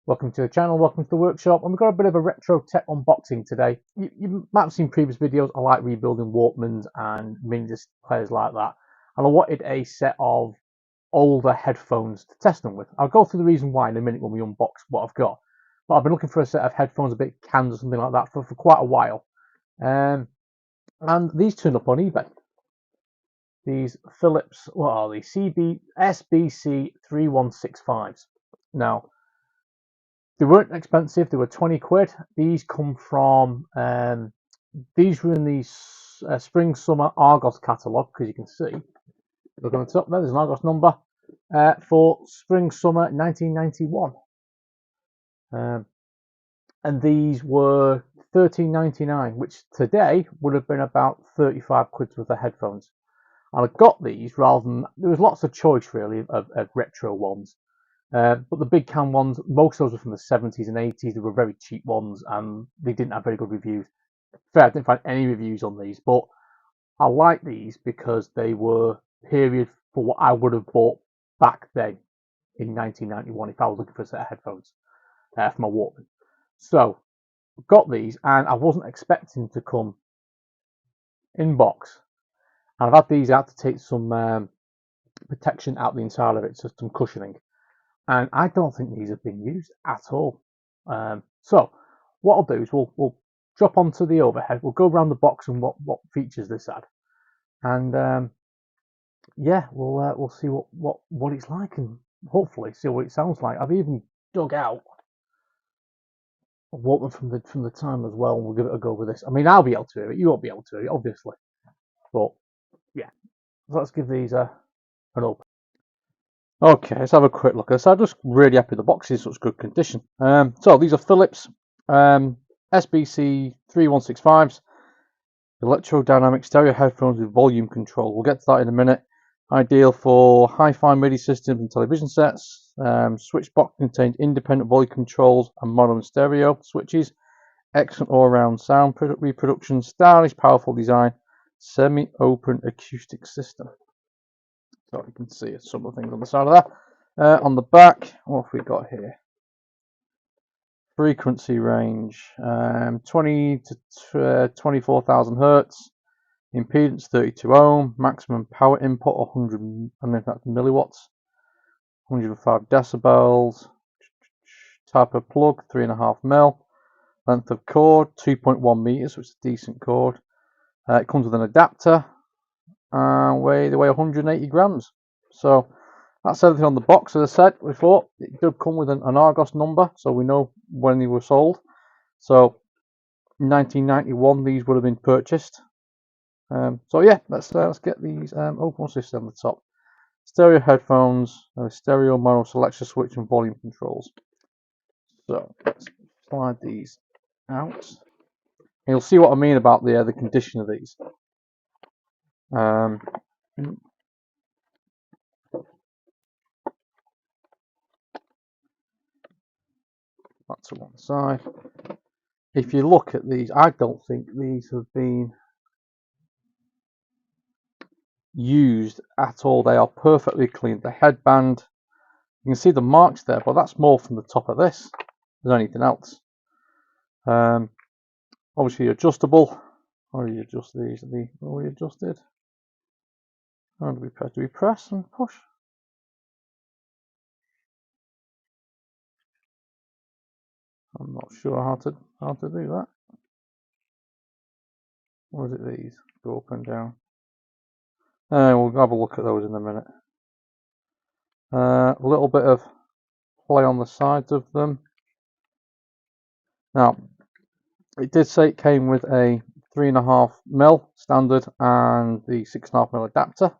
Welcome to the channel, welcome to the workshop, and we've got a bit of a retro tech unboxing today. You might have seen previous videos. I like rebuilding walkmans and mini disc players like that, and I wanted a set of older headphones to test them with. I'll go through the reason why in a minute when we unbox what I've got, but I've been looking for a set of headphones, a bit cans or something like that for quite a while, and these turned up on eBay. These Philips, what are they? SBC-3165s. Now, they weren't expensive, they were 20 quid. These come from, these were in the Spring Summer Argos catalogue, because you can see, look on the top there's an Argos number, for Spring Summer 1991. And these were £13.99, which today would have been about 35 quid worth of headphones. And I got these rather than, there was lots of choice really of retro ones. But the big can ones, most of those were from the 70s and 80s. They were very cheap ones and they didn't have very good reviews. Fair, I didn't find any reviews on these, but I like these because they were period for what I would have bought back then in 1991 if I was looking for a set of headphones for my Walkman. So got these, and I wasn't expecting to come in box. And I've had these out to take some protection out the inside of it, so some cushioning. And I don't think these have been used at all. So what I'll do is we'll drop onto the overhead. We'll go around the box and what features this had, and yeah, we'll see what it's like, and hopefully see what it sounds like. I've even dug out a Walkman from the time as well, and we'll give it a go with this. I mean, I'll be able to hear it. You won't be able to hear it, obviously, but yeah. So let's give these an open. Okay, let's have a quick look. So I'm just really happy the box is in such good condition. So these are Philips SBC-3165s, electrodynamic stereo headphones with volume control. We'll get to that in a minute. Ideal for hi-fi MIDI systems and television sets. Switch box contains independent volume controls and mono and stereo switches. Excellent all-around sound reproduction, stylish, powerful design, semi-open acoustic system. So you can see some of the things on the side of that. On the back, what have we got here? Frequency range 20 to 24,000 hertz. Impedance 32 ohm. Maximum power input 100, I don't know if that's milliwatts. 105 decibels. Type of plug 3.5 mil. Length of cord 2.1 meters, which is a decent cord. It comes with an adapter. They weigh 180 grams. So that's everything on the box. As I said before, it did come with an Argos number, so we know when they were sold. So in 1991 these would have been purchased. So yeah, let's get these open. What's this on the top? Stereo headphones, stereo mono selection switch and volume controls. So let's slide these out. And you'll see what I mean about the condition of these. That's to one side. If you look at these, I don't think these have been used at all. They are perfectly clean. The headband, you can see the marks there, but that's more from the top of this than anything else. Obviously adjustable. How do you adjust these? Are they already adjusted? How do we press? Do we press and push? I'm not sure how to do that. Or is it these? Go up and down. We'll have a look at those in a minute. A little bit of play on the sides of them. Now, it did say it came with a 3.5 mil standard and the 6.5 mil adapter.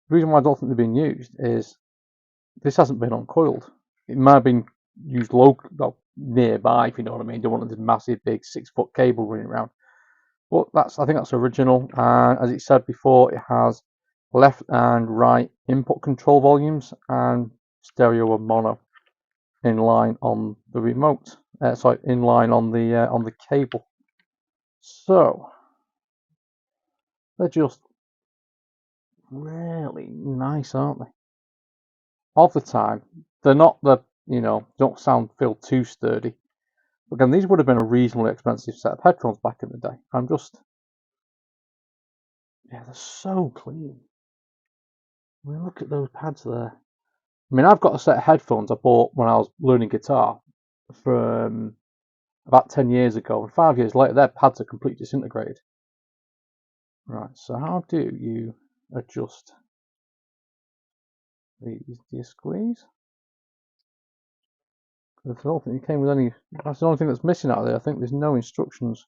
The reason why I don't think they've been used is this hasn't been uncoiled. It might have been used nearby, if you know what I mean. Don't want this massive big 6-foot cable running around. But I think that's original. And as it said before, it has left and right input control volumes and stereo and mono in line on the remote. In line on the cable. So they're just really nice, aren't they? Of the time, they're not the you know, don't feel too sturdy. But again, these would have been a reasonably expensive set of headphones back in the day. Yeah, they're so clean. I mean, look at those pads there. I mean, I've got a set of headphones I bought when I was learning guitar from about 10 years ago, and 5 years later, their pads are completely disintegrated. Right, so how do you adjust these? Do you squeeze? I don't think it came with any. That's the only thing that's missing out of there. I think there's no instructions.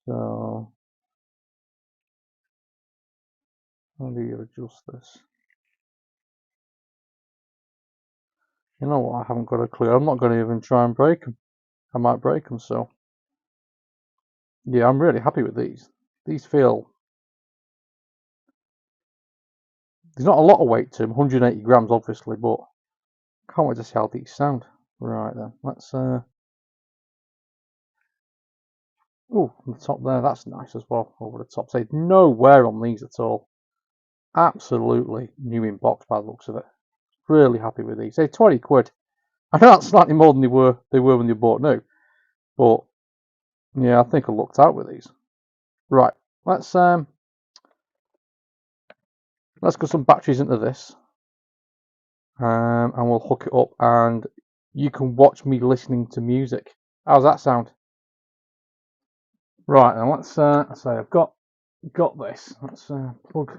So, how do you adjust this? You know what? I haven't got a clue. I'm not going to even try and break them. I might break them. So, yeah, I'm really happy with these. These feel. There's not a lot of weight to them, 180 grams, obviously, but can't wait to see how these sound. Right then, let's. Oh, on the top there, that's nice as well. Over the top, say no wear on these at all. Absolutely new in box by the looks of it. Really happy with these. They're 20 quid. I know that's slightly more than they were when you bought new, but yeah, I think I looked out with these. Right, let's get some batteries into this, and we'll hook it up, and you can watch me listening to music. How's that sound? Right, and let's say I've got this. Let's plug.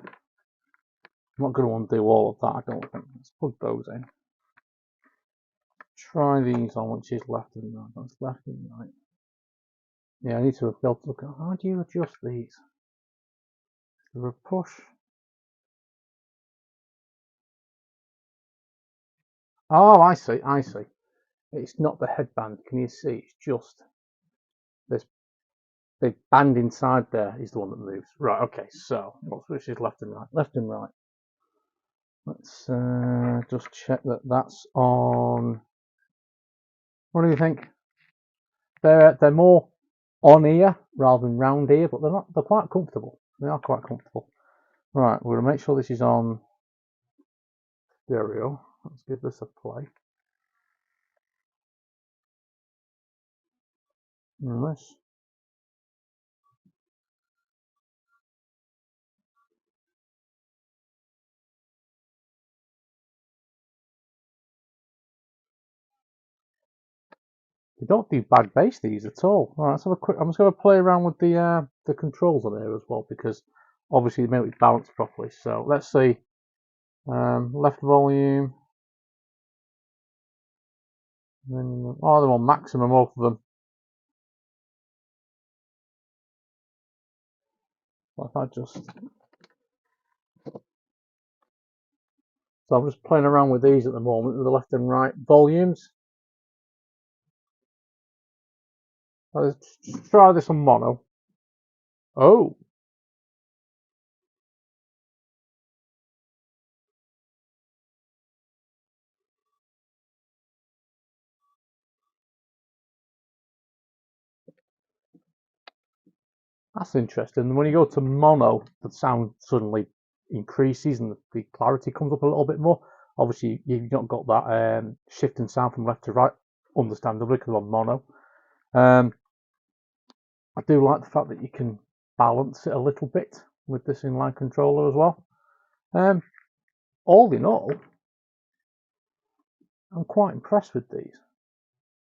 I'm not going to undo all of that. I don't think. Let's plug those in. Try these on, which is left and right. That's left and right. Yeah, I need to be able to look at how do you adjust these? Is there a push? Oh, I see. It's not the headband. Can you see? It's just this the band inside there is the one that moves. Right. Okay. So which is left and right? Left and right. Let's just check that that's on. What do you think? They're more on ear rather than round ear, but they're not. They're quite comfortable. They are quite comfortable. Right. We're gonna make sure this is on stereo. Let's give this a play. And this. They don't do bad bass these at all. All right, let's have a quick. I'm just going to play around with the controls on here as well because obviously they make it balanced properly. So let's see. Left volume. Then, oh, they're on maximum, both of them. What if I just. So I'm just playing around with these at the moment with the left and right volumes. Let's try this on mono. Oh, that's interesting. And when you go to mono, the sound suddenly increases and the clarity comes up a little bit more. Obviously, you've not got that shifting sound from left to right, understandably, because on mono. I do like the fact that you can balance it a little bit with this inline controller as well. All in all, I'm quite impressed with these.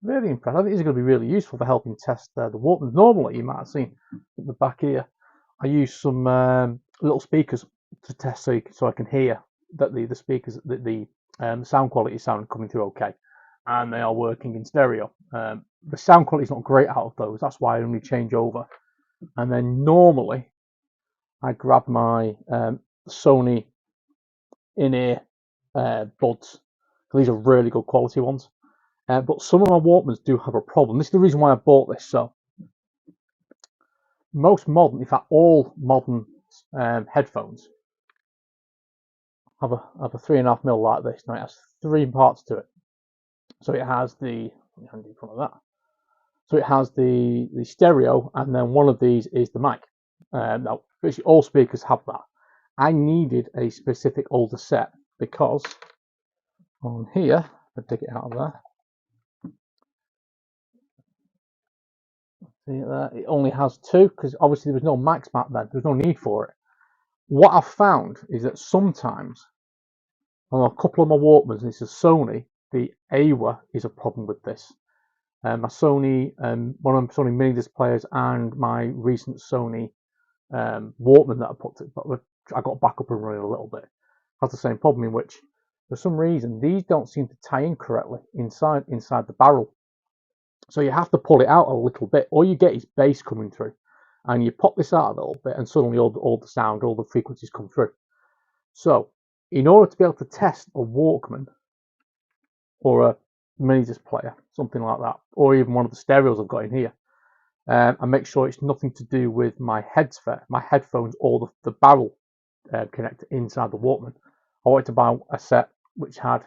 Really impressed. I think these are going to be really useful for helping test the Walkmans. Normally, you might have seen at the back here, I use some little speakers to test so I can hear that the speakers, the sound quality is coming through okay, and they are working in stereo. The sound quality is not great out of those. That's why I only change over. And then normally, I grab my Sony in-ear buds. These are really good quality ones. But some of my Walkmans do have a problem. This is the reason why I bought this. So most modern, in fact, all modern headphones have a 3.5mm like this. Now it has 3 parts to it. So it has the hand in front of that. So it has the stereo, and then one of these is the mic. Now, basically all speakers have that. I needed a specific older set because on here I'll dig it out of there. See it there? It only has two because obviously there was no max back then. There's no need for it. What I've found is that sometimes on a couple of my Walkmans, and this is Sony, the AWA is a problem with this. My Sony, one of my Sony mini disc players, and my recent Sony Walkman that I put to, I got back up and running a little bit, has the same problem, in which for some reason these don't seem to tie in correctly inside the barrel. So you have to pull it out a little bit. All you get is bass coming through, and you pop this out a little bit, and suddenly all the sound, all the frequencies come through. So in order to be able to test a Walkman or a mini disc player, something like that, or even one of the stereos I've got in here, and make sure it's nothing to do with my headphones, or the barrel connector inside the Walkman. I wanted to buy a set which had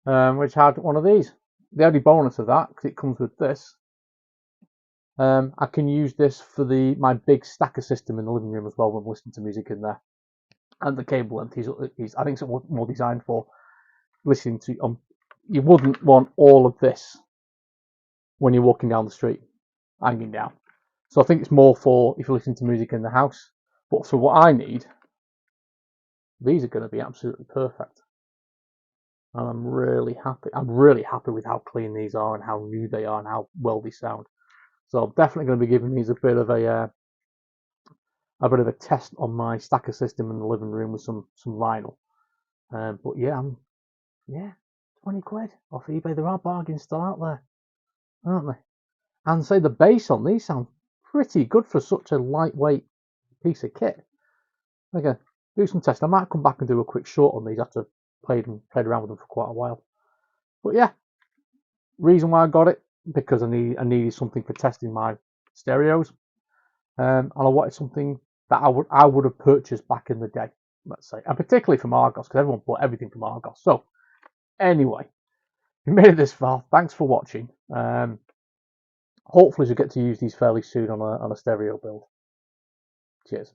one of these. The only bonus of that, because it comes with this, I can use this for my big stacker system in the living room as well when I'm listening to music in there. And the cable length is I think it's more designed for listening to. You wouldn't want all of this when you're walking down the street hanging down. So I think it's more for if you're listening to music in the house. But for what I need, these are going to be absolutely perfect. And I'm really happy. I'm really happy with how clean these are and how new they are and how well they sound. So I'm definitely going to be giving these a bit of a test on my stacker system in the living room with some vinyl. But yeah, 20 quid off eBay. There are bargains still out there, aren't they? And say the bass on these sound pretty good for such a lightweight piece of kit. Okay, do some tests. I might come back and do a quick short on these after I've played around with them for quite a while. But yeah, reason why I got it, because I needed something for testing my stereos, and I wanted something that I would have purchased back in the day, let's say, and particularly from Argos, because everyone bought everything from Argos. So anyway, if you made it this far, thanks for watching. Hopefully you'll get to use these fairly soon on a stereo build. Cheers.